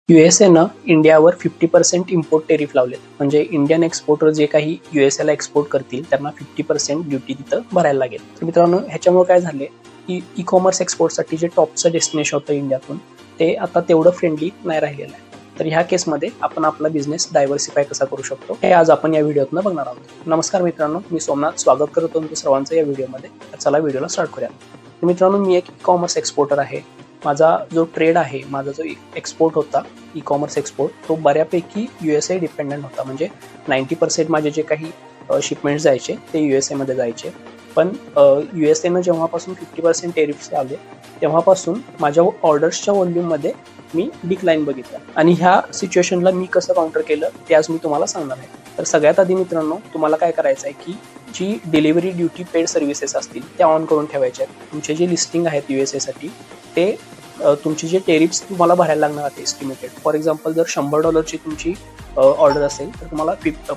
यूएसएनं इंडियावर 50% import tariff लावलेत. म्हणजे Indian exporter जे काही यूएसएला एक्सपोर्ट करतील त्यांना 50% ड्युटी तिथं भरायला लागेल. तर मित्रांनो, ह्याच्यामुळे काय झाले की ई कॉमर्स एक्सपोर्टसाठी जे टॉपचं डेस्टिनेशन होतं इंडियातून, ते आता तेवढं फ्रेंडली नाही राहिलेलं आहे. तर ह्या केसमध्ये आपण आपला बिझनेस डायव्हर्सिफाय कसा करू शकतो हे आज आपण या व्हिडिओतनं बघणार आहोत. नमस्कार मित्रांनो, मी सोमनाथ स्वागत करतो तुमचं सर्वांचं या व्हिडिओमध्ये. चला व्हिडिओला स्टार्ट करूया. तर मित्रांनो, मी एक ई कॉमर्स एक्सपोर्टर आहे. माझा जो ट्रेड आहे, माझा जो एक्सपोर्ट होता, ई कॉमर्स एक्सपोर्ट, तो बऱ्यापैकी यूएसए डिपेंडंट होता. म्हणजे 90% माझे जे काही शिपमेंट्स जायचे ते यूएसएमध्ये जायचे. पण यूएसएनं जेव्हापासून 50% टेरिफ्स लावले तेव्हापासून माझ्या ऑर्डर्सच्या व्हॉल्यूममध्ये मी डिक्लाईन बघितला. आणि ह्या सिच्युएशनला मी कसं काउंटर केलं ते आज मी तुम्हाला सांगणार आहे. तर सगळ्यात आधी मित्रांनो, तुम्हाला काय करायचं आहे की जी डिलिव्हरी ड्युटी पेड सर्व्हिसेस असतील त्या ऑन करून ठेवायच्या आहेत. तुमचे जे लिस्टिंग आहेत यूएसएसाठी ते तुमची जे टेरिफ्स तुम्हाला भरायला लागणार आहेत एस्टिमेटेड. फॉर एक्झाम्पल, जर $100 तुमची ऑर्डर असेल तर तुम्हाला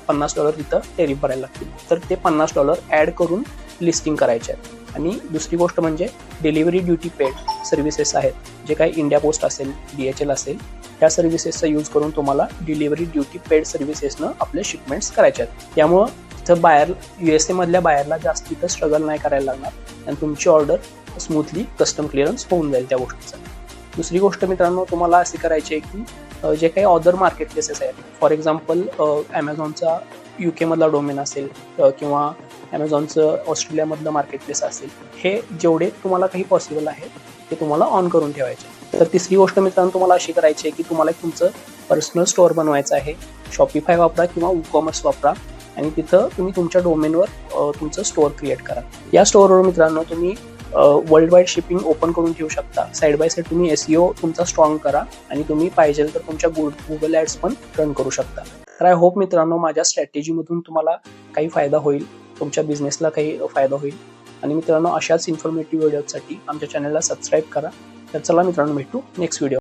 $50 तिथं टेरिफ भरायला लागतील. तर ते $50 ॲड करून लिस्टिंग करायचे आहेत. आणि दुसरी गोष्ट म्हणजे डिलिव्हरी ड्युटी पेड सर्व्हिसेस आहेत, जे काही इंडिया पोस्ट असेल, DHL असेल, ह्या सर्व्हिसेसचा यूज करून तुम्हाला डिलिव्हरी ड्युटी पेड सर्व्हिसेसनं आपले शिपमेंट्स करायचे आहेत. त्यामुळं तिथं बाहेर यूएसए मधल्या बाहेरला जास्त तिथं स्ट्रगल नाही करायला लागणार आणि तुमची ऑर्डर स्मूथली कस्टम क्लिअरन्स होऊन जाईल त्या गोष्टीचा. दुसरी गोष्ट मित्रांनो, तुम्हाला असे करायचे आहे की जे काही अदर मार्केट प्लेसेस आहेत, फॉर एक्झाम्पल ॲमेझॉनचा UK मधला डोमेन असेल किंवा ॲमेझॉनचं ऑस्ट्रेलियामधलं मार्केट प्लेस असेल, हे जेवढे तुम्हाला काही पॉसिबल आहे ते तुम्हाला ऑन करून ठेवायचे. तर तिसरी गोष्ट मित्रांनो, तुम्हाला अशी करायची आहे की तुम्हाला एक तुमचं पर्सनल स्टोअर बनवायचं आहे. शॉपिफाय वापरा किंवा ई कॉमर्स वापरा आणि तिथं तुम्ही तुमच्या डोमेनवर तुमचं स्टोअर क्रिएट करा. या स्टोअरवर मित्रांनो तुम्ही वर्ल्ड वाईड शिपिंग ओपन करून ठेवू शकता. साईड बाय साईड तुम्ही SEO तुमचा स्ट्रॉंग करा आणि तुम्ही पाहिजे तर तुमच्या गुगल ॲड्स पण रन करू शकता. तर आय होप मित्रांनो, माझ्या स्ट्रॅटेजीमधून तुम्हाला काही फायदा होईल, तुमच्या बिझनेसला काही फायदा होईल. आणि मित्रांनो, अशाच इन्फॉर्मेटिव्ह व्हिडिओसाठी आमच्या चॅनलला सबस्क्राईब करा. तर चला मित्रांनो, भेटू नेक्स्ट व्हिडिओ.